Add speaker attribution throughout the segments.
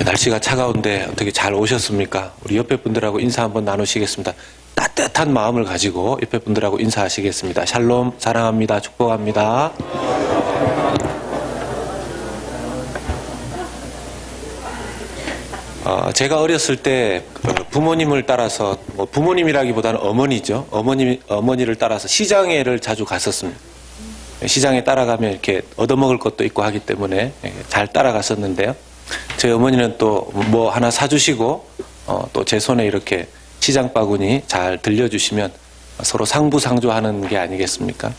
Speaker 1: 날씨가 차가운데 어떻게 잘 오셨습니까? 우리 옆에 분들하고 인사 한번 나누시겠습니다. 따뜻한 마음을 가지고 옆에 분들하고 인사하시겠습니다. 샬롬, 사랑합니다. 축복합니다. 제가 어렸을 때 부모님을 따라서, 부모님이라기보다는 어머니죠. 어머니를 따라서 시장에를 자주 갔었습니다. 시장에 따라가면 이렇게 얻어먹을 것도 있고 하기 때문에 잘 따라갔었는데요. 저희 어머니는 또 뭐 하나 사주시고 또 제 손에 이렇게 시장 바구니 잘 들려주시면 서로 상부상조하는 게 아니겠습니까?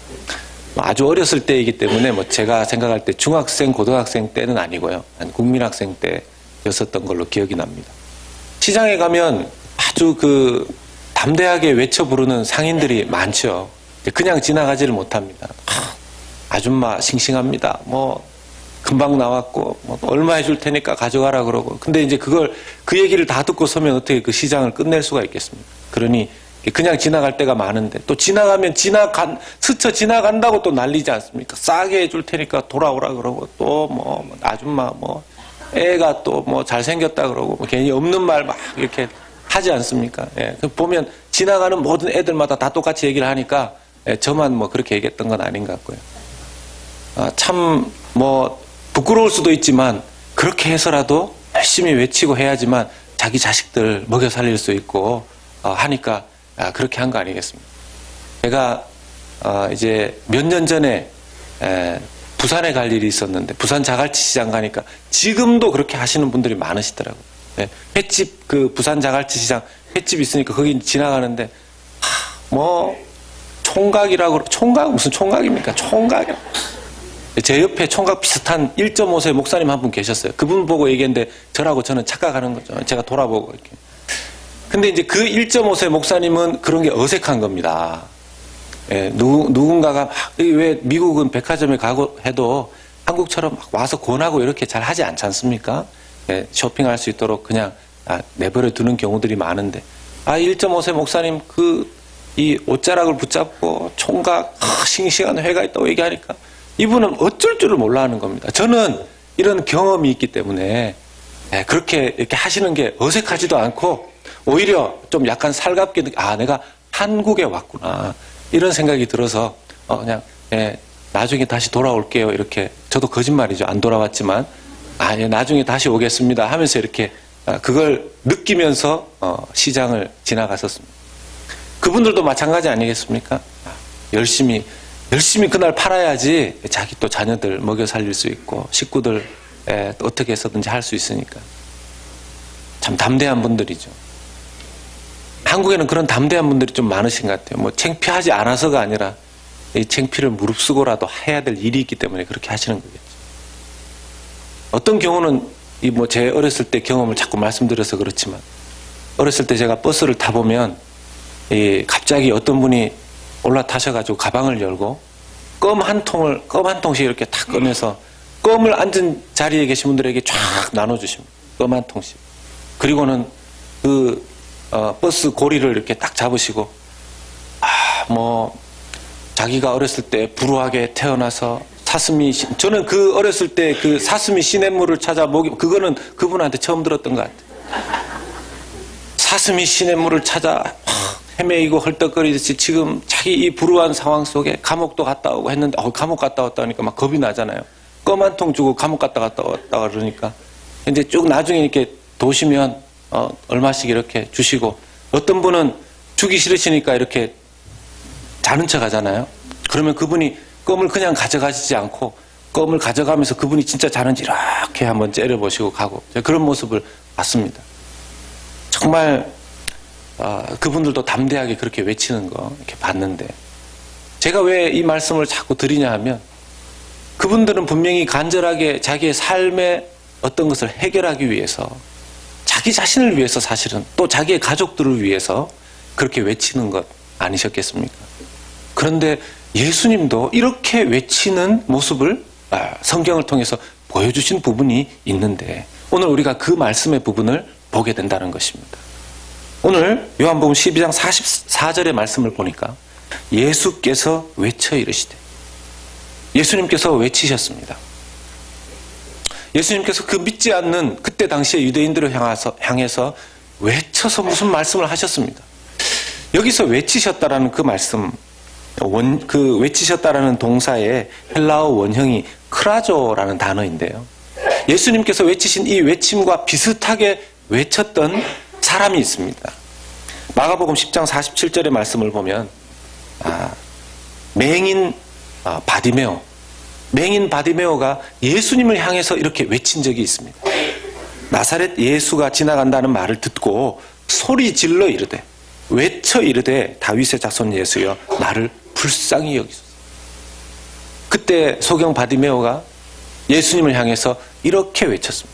Speaker 1: 아주 어렸을 때이기 때문에 제가 생각할 때 중학생, 고등학생 때는 아니고요. 한 국민학생 때였었던 걸로 기억이 납니다. 시장에 가면 아주 담대하게 외쳐 부르는 상인들이 많죠. 그냥 지나가지를 못합니다. 아줌마 싱싱합니다. 금방 나왔고 얼마 해줄 테니까 가져가라 그러고. 근데 이제 그 얘기를 다 듣고 서면 어떻게 그 시장을 끝낼 수가 있겠습니까? 그러니 그냥 지나갈 때가 많은데 또 지나가면 스쳐 지나간다고 또 난리지 않습니까? 싸게 해줄 테니까 돌아오라 그러고 또 아줌마 애가 또 잘생겼다 그러고 괜히 없는 말 막 이렇게 하지 않습니까? 예. 보면 지나가는 모든 애들마다 다 똑같이 얘기를 하니까 저만 그렇게 얘기했던 건 아닌 것 같고요. 참 부끄러울 수도 있지만 그렇게 해서라도 열심히 외치고 해야지만 자기 자식들 먹여 살릴 수 있고 하니까 그렇게 한 거 아니겠습니까? 제가 이제 몇 년 전에 부산에 갈 일이 있었는데 부산 자갈치 시장 가니까 지금도 그렇게 하시는 분들이 많으시더라고요. 횟집 부산 자갈치 시장 횟집 있으니까 거기 지나가는데 총각이라고 총각 무슨 총각입니까? 총각이라고. 제 옆에 총각 비슷한 1.5세 목사님 한 분 계셨어요. 그분 보고 얘기했는데 저라고 저는 착각하는 거죠. 제가 돌아보고 이렇게. 근데 이제 그 1.5세 목사님은 그런 게 어색한 겁니다. 누군가가 왜 미국은 백화점에 가고 해도 한국처럼 와서 권하고 이렇게 잘 하지 않지 않습니까? 쇼핑할 수 있도록 그냥 내버려 두는 경우들이 많은데 1.5세 목사님 이 옷자락을 붙잡고 총각 싱싱한 회가 있다고 얘기하니까 이분은 어쩔 줄을 몰라 하는 겁니다. 저는 이런 경험이 있기 때문에 그렇게 이렇게 하시는 게 어색하지도 않고 오히려 좀 약간 살갑게 내가 한국에 왔구나 이런 생각이 들어서 그냥 나중에 다시 돌아올게요 이렇게. 저도 거짓말이죠. 안 돌아왔지만 나중에 다시 오겠습니다 하면서 이렇게 그걸 느끼면서 시장을 지나갔었습니다. 그분들도 마찬가지 아니겠습니까? 열심히 그날 팔아야지 자기 또 자녀들 먹여 살릴 수 있고 식구들 어떻게 해서든지 할 수 있으니까. 참 담대한 분들이죠. 한국에는 그런 담대한 분들이 좀 많으신 것 같아요. 창피하지 않아서가 아니라 이 창피를 무릅쓰고라도 해야 될 일이 있기 때문에 그렇게 하시는 거겠죠. 어떤 경우는 제 어렸을 때 경험을 자꾸 말씀드려서 그렇지만 어렸을 때 제가 버스를 타보면 갑자기 어떤 분이 올라타셔가지고 가방을 열고 껌 한 통씩 이렇게 탁 꺼내서 껌을 앉은 자리에 계신 분들에게 쫙 나눠주십니다. 껌 한 통씩. 그리고는 버스 고리를 이렇게 딱 잡으시고 자기가 어렸을 때 불우하게 태어나서 저는 어렸을 때 사슴이 시냇물을 찾아 그거는 그분한테 처음 들었던 것 같아요. 사슴이 시냇물을 찾아 헤매이고 헐떡거리듯이 지금 자기 이 불우한 상황 속에 감옥도 갔다 오고 했는데 감옥 갔다 왔다 하니까 막 겁이 나잖아요. 껌 한 통 주고 감옥 갔다 왔다 그러니까 이제 쭉 나중에 이렇게 도시면 얼마씩 이렇게 주시고 어떤 분은 주기 싫으시니까 이렇게 자는 척 하잖아요. 그러면 그분이 껌을 그냥 가져가시지 않고 껌을 가져가면서 그분이 진짜 자는지 이렇게 한번 째려보시고 가고 그런 모습을 봤습니다. 정말 그분들도 담대하게 그렇게 외치는 거 이렇게 봤는데 제가 왜 이 말씀을 자꾸 드리냐 하면 그분들은 분명히 간절하게 자기의 삶의 어떤 것을 해결하기 위해서 자기 자신을 위해서 사실은 또 자기의 가족들을 위해서 그렇게 외치는 것 아니셨겠습니까? 그런데 예수님도 이렇게 외치는 모습을 성경을 통해서 보여주신 부분이 있는데 오늘 우리가 그 말씀의 부분을 보게 된다는 것입니다. 오늘 요한복음 12장 44절의 말씀을 보니까 예수께서 외쳐 이르시되 예수님께서 외치셨습니다. 예수님께서 그 믿지 않는 그때 당시에 유대인들을 향해서 외쳐서 무슨 말씀을 하셨습니다. 여기서 외치셨다라는 그 말씀, 그 외치셨다라는 동사의 헬라어 원형이 크라조라는 단어인데요. 예수님께서 외치신 이 외침과 비슷하게 외쳤던 사람이 있습니다. 마가복음 10장 47절의 말씀을 보면 맹인 바디메오가 예수님을 향해서 이렇게 외친 적이 있습니다. 나사렛 예수가 지나간다는 말을 듣고 소리 질러 이르되 외쳐 이르되 다윗의 자손 예수여 나를 불쌍히 여기소서. 그때 소경 바디메오가 예수님을 향해서 이렇게 외쳤습니다.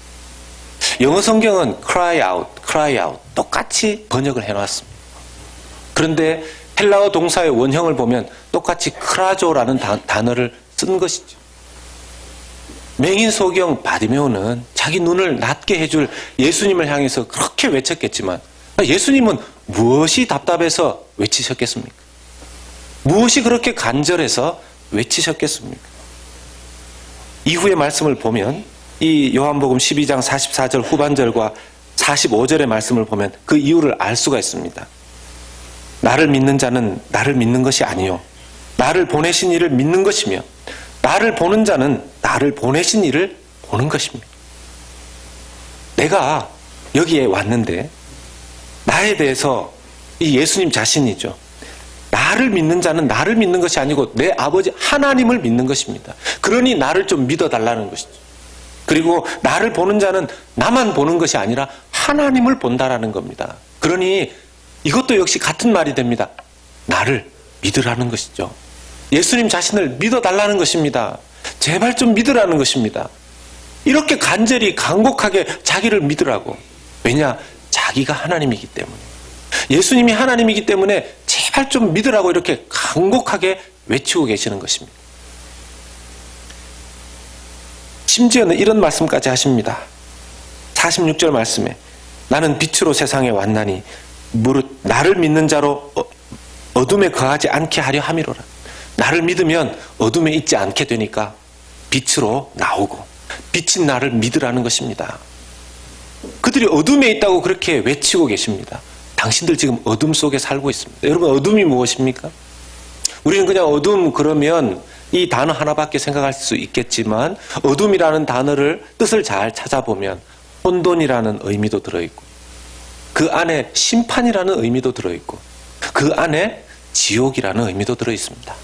Speaker 1: 영어 성경은 cry out 똑같이 번역을 해놨습니다. 그런데 헬라어 동사의 원형을 보면 똑같이 크라조라는 단어를 쓴 것이죠. 맹인 소경 바디메오는 자기 눈을 낫게 해줄 예수님을 향해서 그렇게 외쳤겠지만 예수님은 무엇이 답답해서 외치셨겠습니까? 무엇이 그렇게 간절해서 외치셨겠습니까? 이후의 말씀을 보면 이 요한복음 12장 44절 후반절과 45절의 말씀을 보면 그 이유를 알 수가 있습니다. 나를 믿는 자는 나를 믿는 것이 아니요 나를 보내신 이를 믿는 것이며 나를 보는 자는 나를 보내신 이를 보는 것입니다. 내가 여기에 왔는데 나에 대해서 이 예수님 자신이죠. 나를 믿는 자는 나를 믿는 것이 아니고 내 아버지 하나님을 믿는 것입니다. 그러니 나를 좀 믿어달라는 것이죠. 그리고 나를 보는 자는 나만 보는 것이 아니라 하나님을 본다라는 겁니다. 그러니 이것도 역시 같은 말이 됩니다. 나를 믿으라는 것이죠. 예수님 자신을 믿어달라는 것입니다. 제발 좀 믿으라는 것입니다. 이렇게 간절히 간곡하게 자기를 믿으라고. 왜냐? 자기가 하나님이기 때문에. 예수님이 하나님이기 때문에 제발 좀 믿으라고 이렇게 간곡하게 외치고 계시는 것입니다. 심지어는 이런 말씀까지 하십니다. 46절 말씀에 나는 빛으로 세상에 왔나니 무릇 나를 믿는 자로 어둠에 거하지 않게 하려 함이로라. 나를 믿으면 어둠에 있지 않게 되니까 빛으로 나오고 빛인 나를 믿으라는 것입니다. 그들이 어둠에 있다고 그렇게 외치고 계십니다. 당신들 지금 어둠 속에 살고 있습니다. 여러분 어둠이 무엇입니까? 우리는 그냥 어둠 그러면 이 단어 하나밖에 생각할 수 있겠지만 어둠이라는 단어를 뜻을 잘 찾아보면 혼돈이라는 의미도 들어있고 그 안에 심판이라는 의미도 들어있고 그 안에 지옥이라는 의미도 들어있습니다.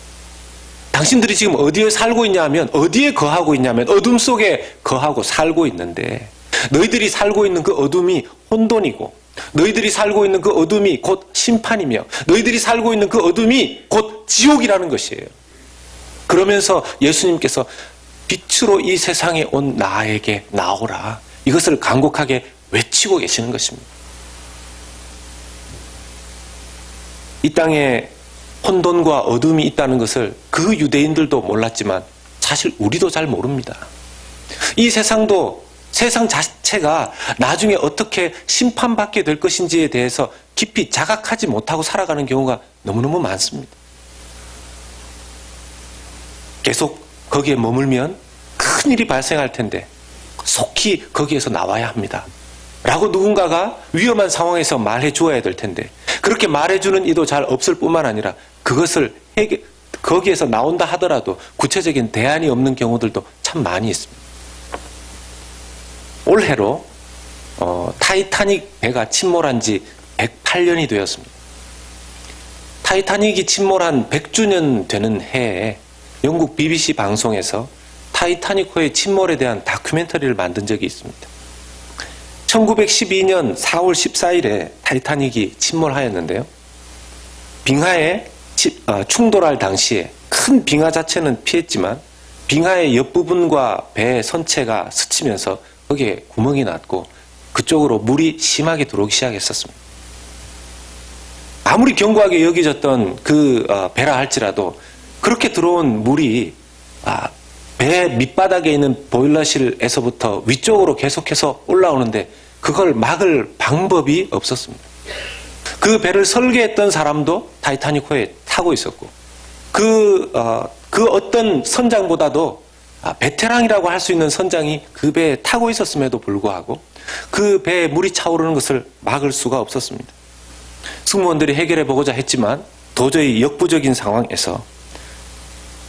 Speaker 1: 당신들이 지금 어디에 살고 있냐 하면 어디에 거하고 있냐면 어둠 속에 거하고 살고 있는데 너희들이 살고 있는 그 어둠이 혼돈이고 너희들이 살고 있는 그 어둠이 곧 심판이며 너희들이 살고 있는 그 어둠이 곧 지옥이라는 것이에요. 그러면서 예수님께서 빛으로 이 세상에 온 나에게 나오라. 이것을 간곡하게 외치고 계시는 것입니다. 이 땅에 혼돈과 어둠이 있다는 것을 그 유대인들도 몰랐지만 사실 우리도 잘 모릅니다. 이 세상도 세상 자체가 나중에 어떻게 심판받게 될 것인지에 대해서 깊이 자각하지 못하고 살아가는 경우가 너무너무 많습니다. 계속 거기에 머물면 큰일이 발생할 텐데 속히 거기에서 나와야 합니다. 라고 누군가가 위험한 상황에서 말해 주어야 될 텐데 그렇게 말해주는 이도 잘 없을 뿐만 아니라 그것을 거기에서 나온다 하더라도 구체적인 대안이 없는 경우들도 참 많이 있습니다. 올해로 타이타닉 배가 침몰한 지 108년이 되었습니다. 타이타닉이 침몰한 100주년 되는 해에 영국 BBC 방송에서 타이타닉호의 침몰에 대한 다큐멘터리를 만든 적이 있습니다. 1912년 4월 14일에 타이타닉이 침몰하였는데요. 빙하에 충돌할 당시에 큰 빙하 자체는 피했지만 빙하의 옆부분과 배의 선체가 스치면서 거기에 구멍이 났고 그쪽으로 물이 심하게 들어오기 시작했었습니다. 아무리 견고하게 여겨졌던 그 배라 할지라도 그렇게 들어온 물이 배 밑바닥에 있는 보일러실에서부터 위쪽으로 계속해서 올라오는데 그걸 막을 방법이 없었습니다. 그 배를 설계했던 사람도 타이타닉호에 타고 있었고 그 어떤 선장보다도 베테랑이라고 할 수 있는 선장이 그 배에 타고 있었음에도 불구하고 그 배에 물이 차오르는 것을 막을 수가 없었습니다. 승무원들이 해결해 보고자 했지만 도저히 역부족인 상황에서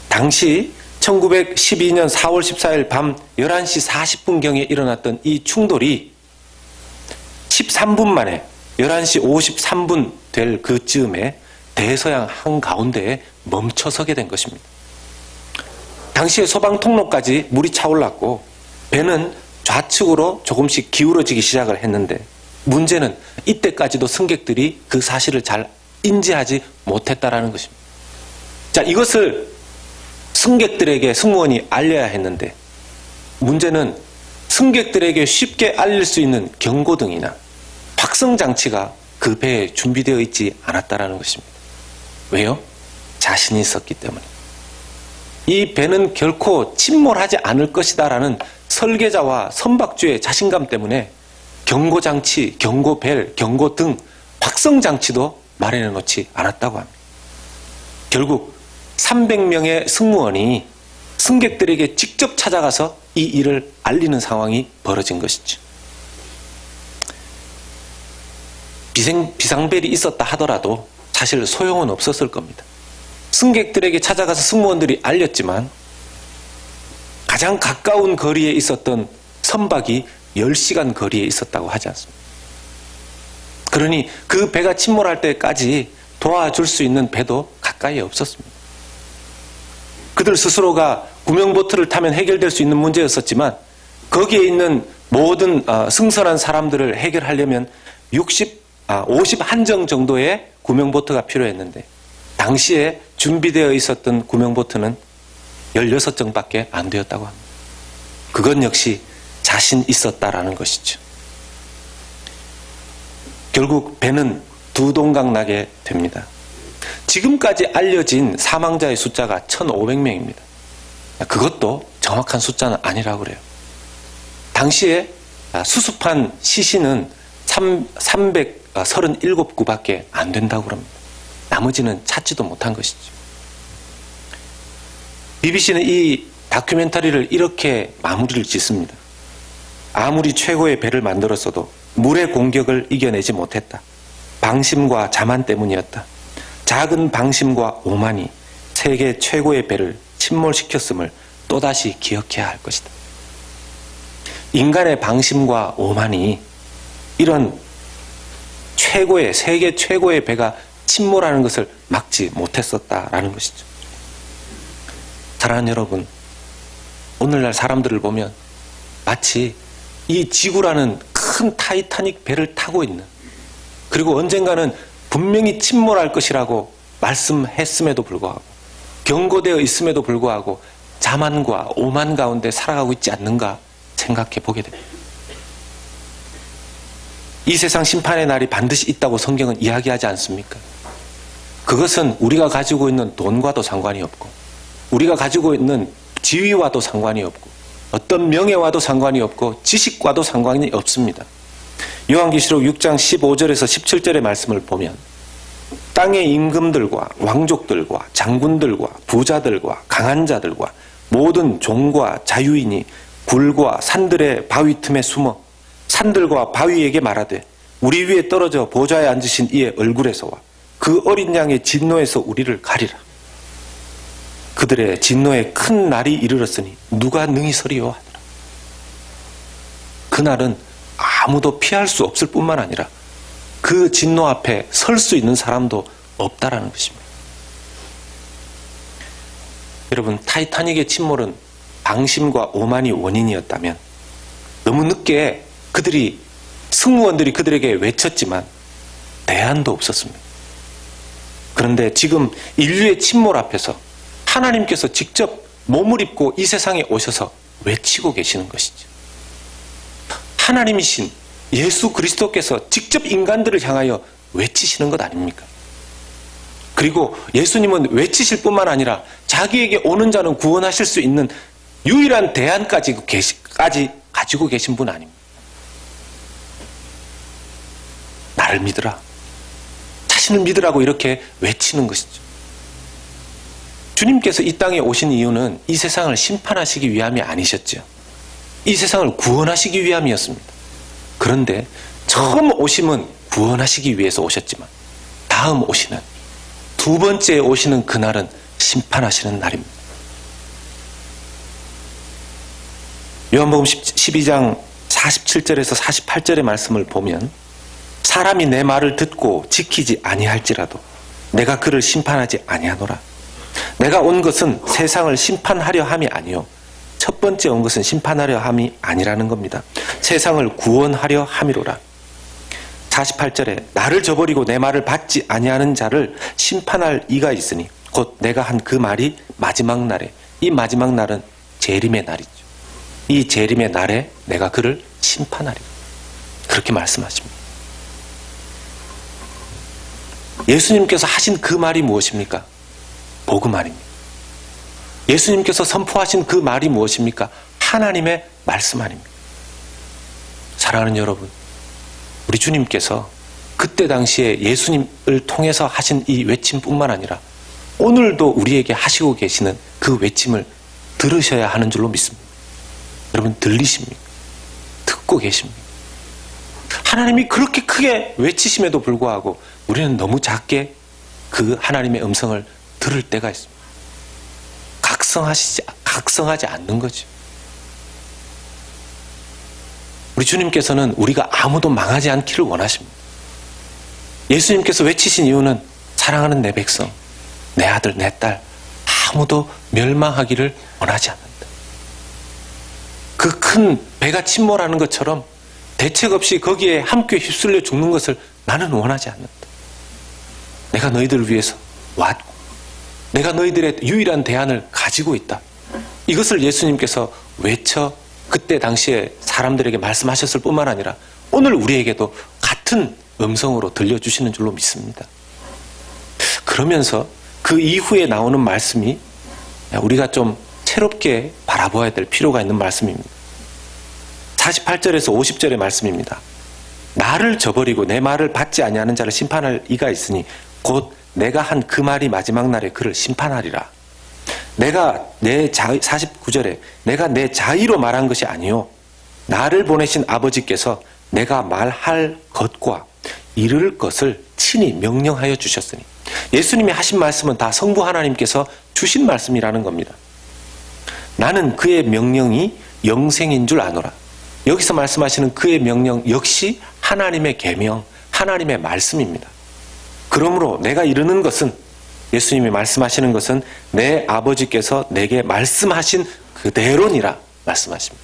Speaker 1: 당시 1912년 4월 14일 밤 11시 40분경에 일어났던 이 충돌이 13분 만에 11시 53분 될 그쯤에 대서양 한가운데에 멈춰서게 된 것입니다. 당시에 소방 통로까지 물이 차올랐고 배는 좌측으로 조금씩 기울어지기 시작을 했는데 문제는 이때까지도 승객들이 그 사실을 잘 인지하지 못했다라는 것입니다. 자, 이것을 승객들에게 승무원이 알려야 했는데 문제는 승객들에게 쉽게 알릴 수 있는 경고등이나 확성장치가 그 배에 준비되어 있지 않았다라는 것입니다. 왜요? 자신이 있었기 때문에. 이 배는 결코 침몰하지 않을 것이다라는 설계자와 선박주의 자신감 때문에 경고장치, 경고벨, 경고등, 확성장치도 마련해 놓지 않았다고 합니다. 결국 300명의 승무원이 승객들에게 직접 찾아가서 이 일을 알리는 상황이 벌어진 것이죠. 비상벨이 있었다 하더라도 사실 소용은 없었을 겁니다. 승객들에게 찾아가서 승무원들이 알렸지만 가장 가까운 거리에 있었던 선박이 10시간 거리에 있었다고 하지 않습니다. 그러니 그 배가 침몰할 때까지 도와줄 수 있는 배도 가까이에 없었습니다. 그들 스스로가 구명보트를 타면 해결될 수 있는 문제였었지만 거기에 있는 모든 승선한 사람들을 해결하려면 51정 정도의 구명보트가 필요했는데 당시에 준비되어 있었던 구명보트는 16정밖에 안 되었다고 합니다. 그건 역시 자신 있었다라는 것이죠. 결국 배는 두 동강 나게 됩니다. 지금까지 알려진 사망자의 숫자가 1,500명입니다. 그것도 정확한 숫자는 아니라고 그래요. 당시에 수습한 시신은 337구밖에 안 된다고 그럽니다. 나머지는 찾지도 못한 것이죠. BBC는 이 다큐멘터리를 이렇게 마무리를 짓습니다. 아무리 최고의 배를 만들었어도 물의 공격을 이겨내지 못했다. 방심과 자만 때문이었다. 작은 방심과 오만이 세계 최고의 배를 침몰시켰음을 또다시 기억해야 할 것이다. 인간의 방심과 오만이 이런 세계 최고의 배가 침몰하는 것을 막지 못했었다라는 것이죠. 사랑하는 여러분, 오늘날 사람들을 보면 마치 이 지구라는 큰 타이타닉 배를 타고 있는, 그리고 언젠가는 분명히 침몰할 것이라고 말씀했음에도 불구하고 경고되어 있음에도 불구하고 자만과 오만 가운데 살아가고 있지 않는가 생각해 보게 됩니다. 이 세상 심판의 날이 반드시 있다고 성경은 이야기하지 않습니까? 그것은 우리가 가지고 있는 돈과도 상관이 없고 우리가 가지고 있는 지위와도 상관이 없고 어떤 명예와도 상관이 없고 지식과도 상관이 없습니다. 요한계시록 6장 15절에서 17절의 말씀을 보면 땅의 임금들과 왕족들과 장군들과 부자들과 강한 자들과 모든 종과 자유인이 굴과 산들의 바위 틈에 숨어 산들과 바위에게 말하되 우리 위에 떨어져 보좌에 앉으신 이의 얼굴에서와 그 어린 양의 진노에서 우리를 가리라. 그들의 진노에 큰 날이 이르렀으니 누가 능히 서리요 하더라. 그날은 아무도 피할 수 없을 뿐만 아니라 그 진노 앞에 설 수 있는 사람도 없다라는 것입니다. 여러분, 타이타닉의 침몰은 방심과 오만이 원인이었다면 너무 늦게 승무원들이 그들에게 외쳤지만 대안도 없었습니다. 그런데 지금 인류의 침몰 앞에서 하나님께서 직접 몸을 입고 이 세상에 오셔서 외치고 계시는 것이죠. 하나님이신 예수 그리스도께서 직접 인간들을 향하여 외치시는 것 아닙니까? 그리고 예수님은 외치실 뿐만 아니라 자기에게 오는 자는 구원하실 수 있는 유일한 대안까지 가지고 계신 분 아닙니까? 나를 믿으라. 자신을 믿으라고 이렇게 외치는 것이죠. 주님께서 이 땅에 오신 이유는 이 세상을 심판하시기 위함이 아니셨죠. 이 세상을 구원하시기 위함이었습니다. 그런데 처음 오심은 구원하시기 위해서 오셨지만 다음 오시는, 두 번째 오시는 그날은 심판하시는 날입니다. 요한복음 12장 47절에서 48절의 말씀을 보면 사람이 내 말을 듣고 지키지 아니할지라도 내가 그를 심판하지 아니하노라. 내가 온 것은 세상을 심판하려 함이 아니요 첫 번째 온 것은 심판하려 함이 아니라는 겁니다. 세상을 구원하려 함이로라. 48절에 나를 저버리고 내 말을 받지 아니하는 자를 심판할 이가 있으니 곧 내가 한 그 말이 마지막 날에, 이 마지막 날은 재림의 날이죠. 이 재림의 날에 내가 그를 심판하리라. 그렇게 말씀하십니다. 예수님께서 하신 그 말이 무엇입니까? 복음 아닙니다. 예수님께서 선포하신 그 말이 무엇입니까? 하나님의 말씀 아닙니다. 사랑하는 여러분, 우리 주님께서 그때 당시에 예수님을 통해서 하신 이 외침뿐만 아니라 오늘도 우리에게 하시고 계시는 그 외침을 들으셔야 하는 줄로 믿습니다. 여러분 들리십니까? 듣고 계십니까? 하나님이 그렇게 크게 외치심에도 불구하고 우리는 너무 작게 그 하나님의 음성을 들을 때가 있습니다. 각성하지 않는 거죠. 우리 주님께서는 우리가 아무도 망하지 않기를 원하십니다. 예수님께서 외치신 이유는 사랑하는 내 백성, 내 아들, 내 딸 아무도 멸망하기를 원하지 않는다. 그 큰 배가 침몰하는 것처럼 대책 없이 거기에 함께 휩쓸려 죽는 것을 나는 원하지 않는다. 내가 너희들을 위해서 왔고 내가 너희들의 유일한 대안을 가지고 있다. 이것을 예수님께서 외쳐 그때 당시에 사람들에게 말씀하셨을 뿐만 아니라 오늘 우리에게도 같은 음성으로 들려주시는 줄로 믿습니다. 그러면서 그 이후에 나오는 말씀이 우리가 좀 새롭게 바라봐야 될 필요가 있는 말씀입니다. 48절에서 50절의 말씀입니다. 나를 저버리고 내 말을 받지 아니하는 자를 심판할 이가 있으니 곧 내가 한 그 말이 마지막 날에 그를 심판하리라. 49절에 내가 내 자의로 말한 것이 아니요 나를 보내신 아버지께서 내가 말할 것과 이룰 것을 친히 명령하여 주셨으니, 예수님이 하신 말씀은 다 성부 하나님께서 주신 말씀이라는 겁니다. 나는 그의 명령이 영생인 줄 아노라. 여기서 말씀하시는 그의 명령 역시 하나님의 계명, 하나님의 말씀입니다. 그러므로 내가 이르는 것은, 예수님이 말씀하시는 것은 내 아버지께서 내게 말씀하신 그대로니라 말씀하십니다.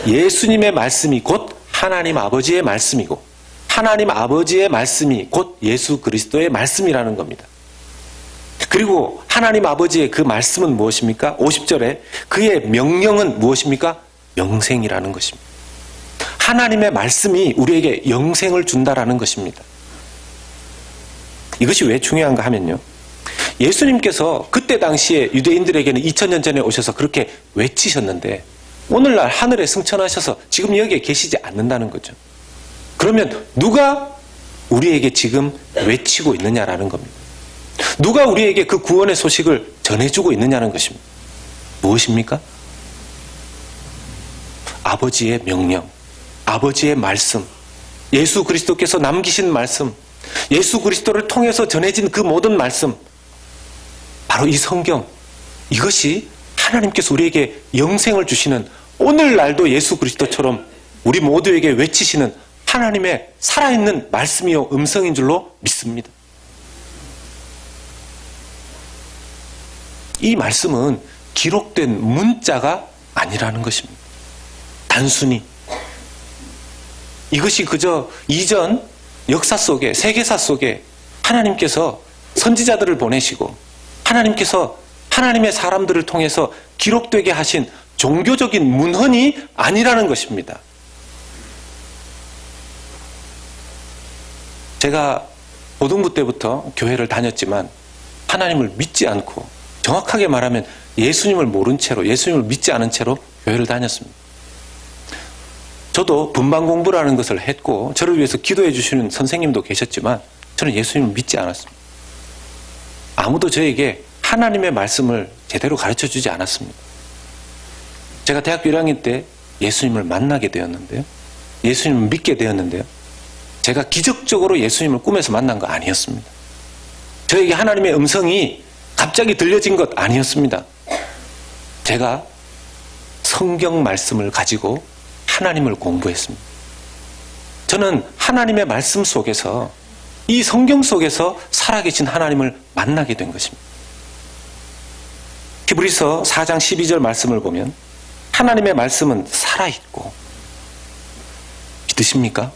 Speaker 1: 예수님의 말씀이 곧 하나님 아버지의 말씀이고 하나님 아버지의 말씀이 곧 예수 그리스도의 말씀이라는 겁니다. 그리고 하나님 아버지의 그 말씀은 무엇입니까? 50절에 그의 명령은 무엇입니까? 영생이라는 것입니다. 하나님의 말씀이 우리에게 영생을 준다라는 것입니다. 이것이 왜 중요한가 하면요, 예수님께서 그때 당시에 유대인들에게는 2000년 전에 오셔서 그렇게 외치셨는데 오늘날 하늘에 승천하셔서 지금 여기에 계시지 않는다는 거죠. 그러면 누가 우리에게 지금 외치고 있느냐라는 겁니다. 누가 우리에게 그 구원의 소식을 전해주고 있느냐는 것입니다. 무엇입니까? 아버지의 명령, 아버지의 말씀, 예수 그리스도께서 남기신 말씀, 예수 그리스도를 통해서 전해진 그 모든 말씀, 바로 이 성경, 이것이 하나님께서 우리에게 영생을 주시는, 오늘날도 예수 그리스도처럼 우리 모두에게 외치시는 하나님의 살아있는 말씀이요 음성인 줄로 믿습니다. 이 말씀은 기록된 문자가 아니라는 것입니다. 단순히 이것이 그저 이전 역사 속에, 세계사 속에 하나님께서 선지자들을 보내시고 하나님께서 하나님의 사람들을 통해서 기록되게 하신 종교적인 문헌이 아니라는 것입니다. 제가 고등부 때부터 교회를 다녔지만 하나님을 믿지 않고, 정확하게 말하면 예수님을 모른 채로, 예수님을 믿지 않은 채로 교회를 다녔습니다. 저도 분방 공부라는 것을 했고 저를 위해서 기도해 주시는 선생님도 계셨지만 저는 예수님을 믿지 않았습니다. 아무도 저에게 하나님의 말씀을 제대로 가르쳐 주지 않았습니다. 제가 대학교 1학년 때 예수님을 만나게 되었는데요. 예수님을 믿게 되었는데요. 제가 기적적으로 예수님을 꿈에서 만난 거 아니었습니다. 저에게 하나님의 음성이 갑자기 들려진 것 아니었습니다. 제가 성경 말씀을 가지고 하나님을 공부했습니다. 저는 하나님의 말씀 속에서, 이 성경 속에서 살아계신 하나님을 만나게 된 것입니다. 히브리서 4장 12절 말씀을 보면 하나님의 말씀은 살아있고, 믿으십니까?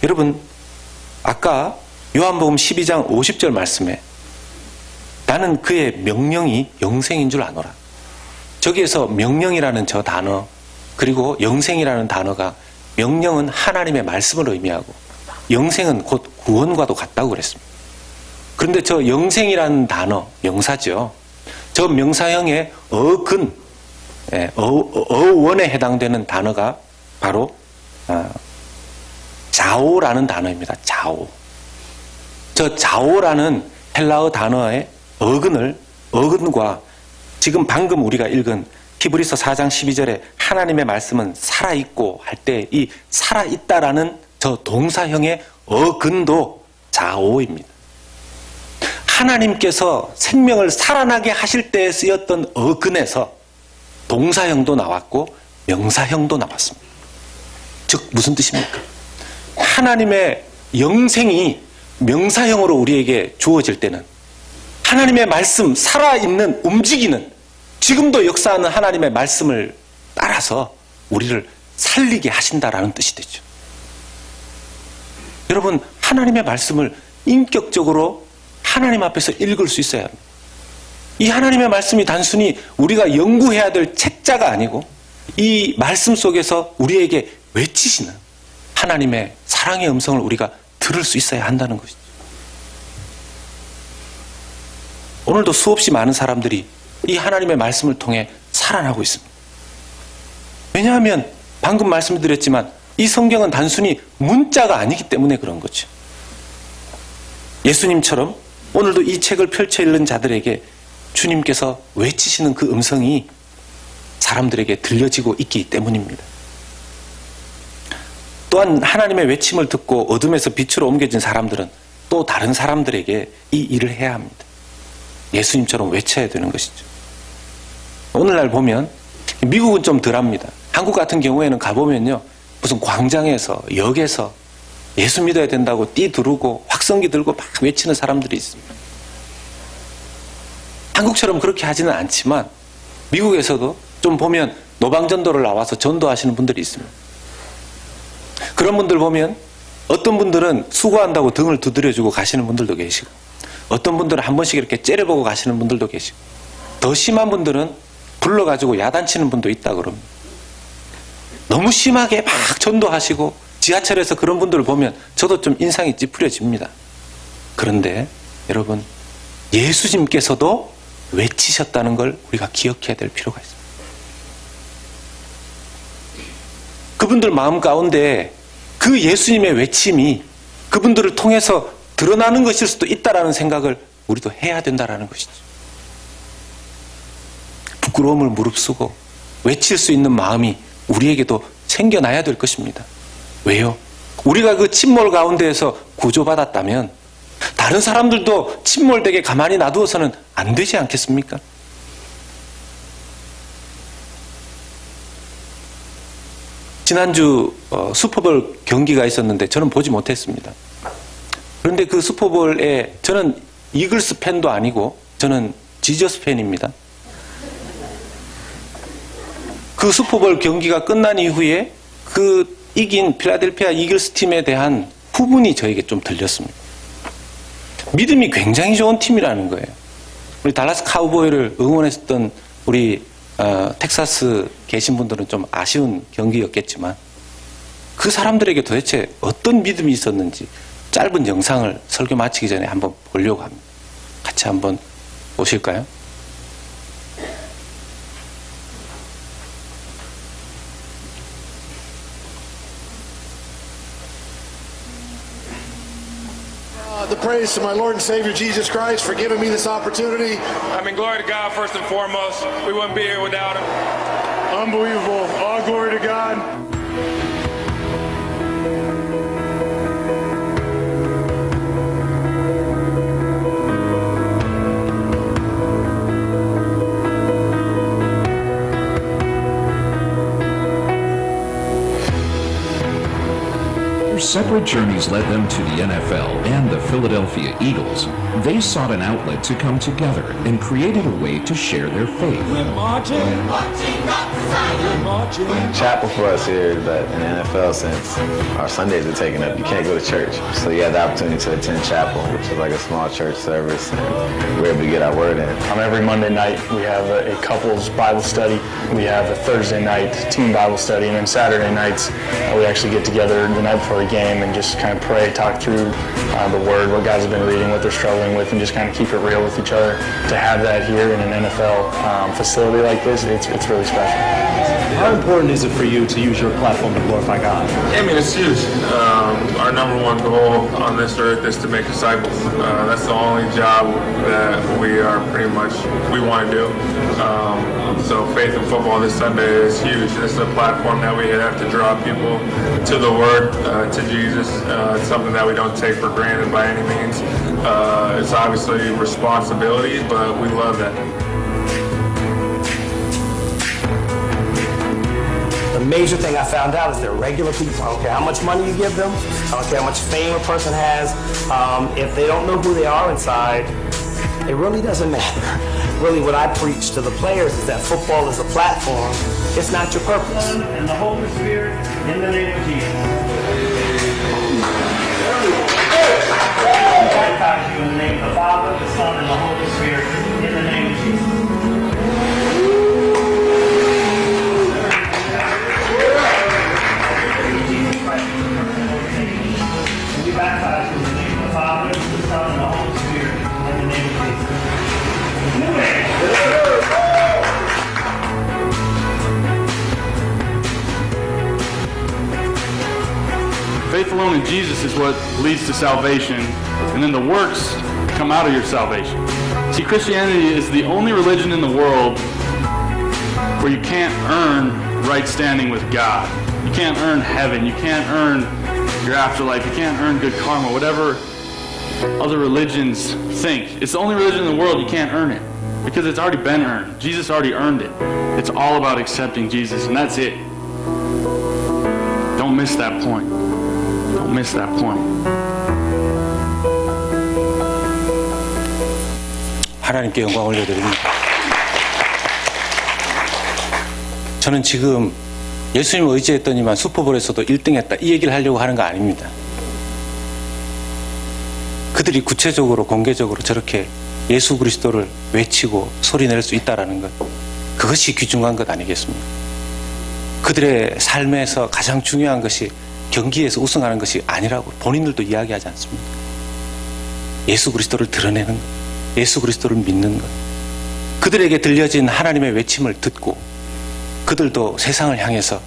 Speaker 1: 여러분, 아까 요한복음 12장 50절 말씀에 나는 그의 명령이 영생인 줄 아노라. 저기에서 명령이라는 저 단어, 그리고 영생이라는 단어가, 명령은 하나님의 말씀을 의미하고 영생은 곧 구원과도 같다고 그랬습니다. 그런데 저 영생이라는 단어, 명사죠. 저 명사형의 어근, 어원에 해당되는 단어가 바로 자오라는 단어입니다. 자오. 저 자오라는 헬라어 단어의 어근과 지금 방금 우리가 읽은 히브리서 4장 12절에 하나님의 말씀은 살아있고 할 때 이 살아있다라는 저 동사형의 어근도 자오입니다. 하나님께서 생명을 살아나게 하실 때에 쓰였던 어근에서 동사형도 나왔고 명사형도 나왔습니다. 즉 무슨 뜻입니까? 하나님의 영생이 명사형으로 우리에게 주어질 때는 하나님의 말씀, 살아있는, 움직이는, 지금도 역사하는 하나님의 말씀을 따라서 우리를 살리게 하신다라는 뜻이 되죠. 여러분, 하나님의 말씀을 인격적으로 하나님 앞에서 읽을 수 있어야 합니다. 이 하나님의 말씀이 단순히 우리가 연구해야 될 책자가 아니고 이 말씀 속에서 우리에게 외치시는 하나님의 사랑의 음성을 우리가 들을 수 있어야 한다는 것이죠. 오늘도 수없이 많은 사람들이 이 하나님의 말씀을 통해 살아나고 있습니다. 왜냐하면 방금 말씀드렸지만 이 성경은 단순히 문자가 아니기 때문에 그런 거죠. 예수님처럼 오늘도 이 책을 펼쳐 읽는 자들에게 주님께서 외치시는 그 음성이 사람들에게 들려지고 있기 때문입니다. 또한 하나님의 외침을 듣고 어둠에서 빛으로 옮겨진 사람들은 또 다른 사람들에게 이 일을 해야 합니다. 예수님처럼 외쳐야 되는 것이죠. 오늘날 보면 미국은 좀 덜합니다. 한국 같은 경우에는 가보면요, 무슨 광장에서, 역에서 예수 믿어야 된다고 띠 두르고 확성기 들고 막 외치는 사람들이 있습니다. 한국처럼 그렇게 하지는 않지만 미국에서도 좀 보면 노방전도를 나와서 전도하시는 분들이 있습니다. 그런 분들 보면 어떤 분들은 수고한다고 등을 두드려주고 가시는 분들도 계시고, 어떤 분들은 한 번씩 이렇게 째려보고 가시는 분들도 계시고, 더 심한 분들은 불러가지고 야단치는 분도 있다 그럽니다. 너무 심하게 막 전도하시고 지하철에서 그런 분들을 보면 저도 좀 인상이 찌푸려집니다. 그런데 여러분, 예수님께서도 외치셨다는 걸 우리가 기억해야 될 필요가 있습니다. 그분들 마음 가운데 그 예수님의 외침이 그분들을 통해서 드러나는 것일 수도 있다라는 생각을 우리도 해야 된다라는 것이죠. 부끄러움을 무릅쓰고 외칠 수 있는 마음이 우리에게도 생겨나야 될 것입니다. 왜요? 우리가 그 침몰 가운데에서 구조받았다면 다른 사람들도 침몰되게 가만히 놔두어서는 안 되지 않겠습니까? 지난주 슈퍼볼 경기가 있었는데 저는 보지 못했습니다. 그런데 그 슈퍼볼에 저는 이글스 팬도 아니고 저는 지저스 팬입니다. 그 슈퍼볼 경기가 끝난 이후에 그 이긴 필라델피아 이글스 팀에 대한 후문이 저에게 좀 들렸습니다. 믿음이 굉장히 좋은 팀이라는 거예요. 우리 달라스 카우보이를 응원했었던 우리 텍사스 계신 분들은 좀 아쉬운 경기였겠지만 그 사람들에게 도대체 어떤 믿음이 있었는지 짧은 영상을 설교 마치기 전에 한번 보려고 합니다. 같이 한번 보실까요?
Speaker 2: the praise to my Lord and Savior Jesus Christ for giving me this opportunity.
Speaker 3: I mean, glory to God first and foremost. We wouldn't be here without him.
Speaker 2: Unbelievable. All glory to God.
Speaker 4: Their separate journeys led them to the NFL and the Philadelphia Eagles. They sought an outlet to come together and created a way to share their faith.
Speaker 5: We're marching up Zion. We're marching.
Speaker 6: Chapel for us here is that in the NFL sense, our Sundays are taken up. You can't go to church. So you have the opportunity to attend chapel, which is like a small church service, and we're able to get our word in.
Speaker 7: Every Monday night we have a couples Bible study. We have a Thursday night team Bible study, and then Saturday nights we actually get together the night before a game and just kind of pray, talk through the word, what guys have been reading, what they're struggling with, and just kind of keep it real with each other. To have that here in an NFL facility like this, it's really special.
Speaker 8: How important is it for you to use your platform to glorify God?
Speaker 3: I mean, it's huge. Our number one goal on this earth is to make disciples. That's the only job that we want to do. So faith in football this Sunday is huge. This is a platform that we have to draw people to the Word, to Jesus. It's something that we don't take for granted by any means. It's obviously responsibility, but we love that.
Speaker 8: The major thing I found out is they're regular people. I don't care how much money you give them. I don't care how much fame a person has. If they don't know who they are inside, it really doesn't matter. Really, what I preach to the players is that football is a platform. It's not your purpose. And the Holy Spirit, in the name of Jesus. I baptize you in the name of the Father, the Son, and the Holy Spirit, in the name of Jesus. We baptize you in the name of the Father, the Son, and the Holy Spirit, in the name of Jesus.
Speaker 7: Faith alone in Jesus is what leads to salvation, and then the works come out of your salvation. See, Christianity is the only religion in the world where you can't earn right standing with God. You can't earn heaven. You can't earn your afterlife. You can't earn good karma, whatever other religions think. It's the only religion in the world you can't earn it because it's already been earned. Jesus already earned it. It's all about accepting Jesus, and that's it. Don't miss that point. Don't miss that point.
Speaker 1: 하나님께 영광 올려드립니다. 저는 지금 예수님을 의지했더니만 슈퍼볼에서도 1등했다 이 얘기를 하려고 하는 거 아닙니다. 그들이 구체적으로 공개적으로 저렇게 예수 그리스도를 외치고 소리낼 수 있다라는 것, 그것이 귀중한 것 아니겠습니까? 그들의 삶에서 가장 중요한 것이 경기에서 우승하는 것이 아니라고 본인들도 이야기하지 않습니까? 예수 그리스도를 드러내는 것, 예수 그리스도를 믿는 것, 그들에게 들려진 하나님의 외침을 듣고 그들도 세상을 향해서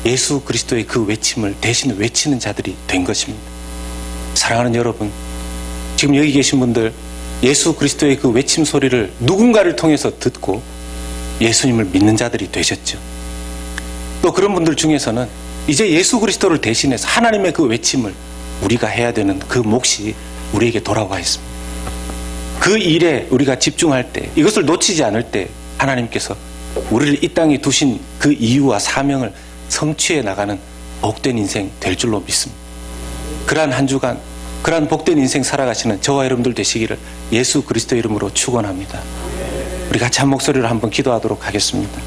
Speaker 1: 예수 그리스도의 그 외침을 대신 외치는 자들이 된 것입니다. 사랑하는 여러분, 지금 여기 계신 분들 예수 그리스도의 그 외침 소리를 누군가를 통해서 듣고 예수님을 믿는 자들이 되셨죠. 또 그런 분들 중에서는 이제 예수 그리스도를 대신해서 하나님의 그 외침을 우리가 해야 되는 그 몫이 우리에게 돌아와 있습니다. 그 일에 우리가 집중할 때, 이것을 놓치지 않을 때 하나님께서 우리를 이 땅에 두신 그 이유와 사명을 성취해 나가는 복된 인생 될 줄로 믿습니다. 그러한 한 주간, 그러한 복된 인생 살아가시는 저와 여러분들 되시기를 예수 그리스도 이름으로 축원합니다. 우리 같이 한 목소리로 한번 기도하도록 하겠습니다.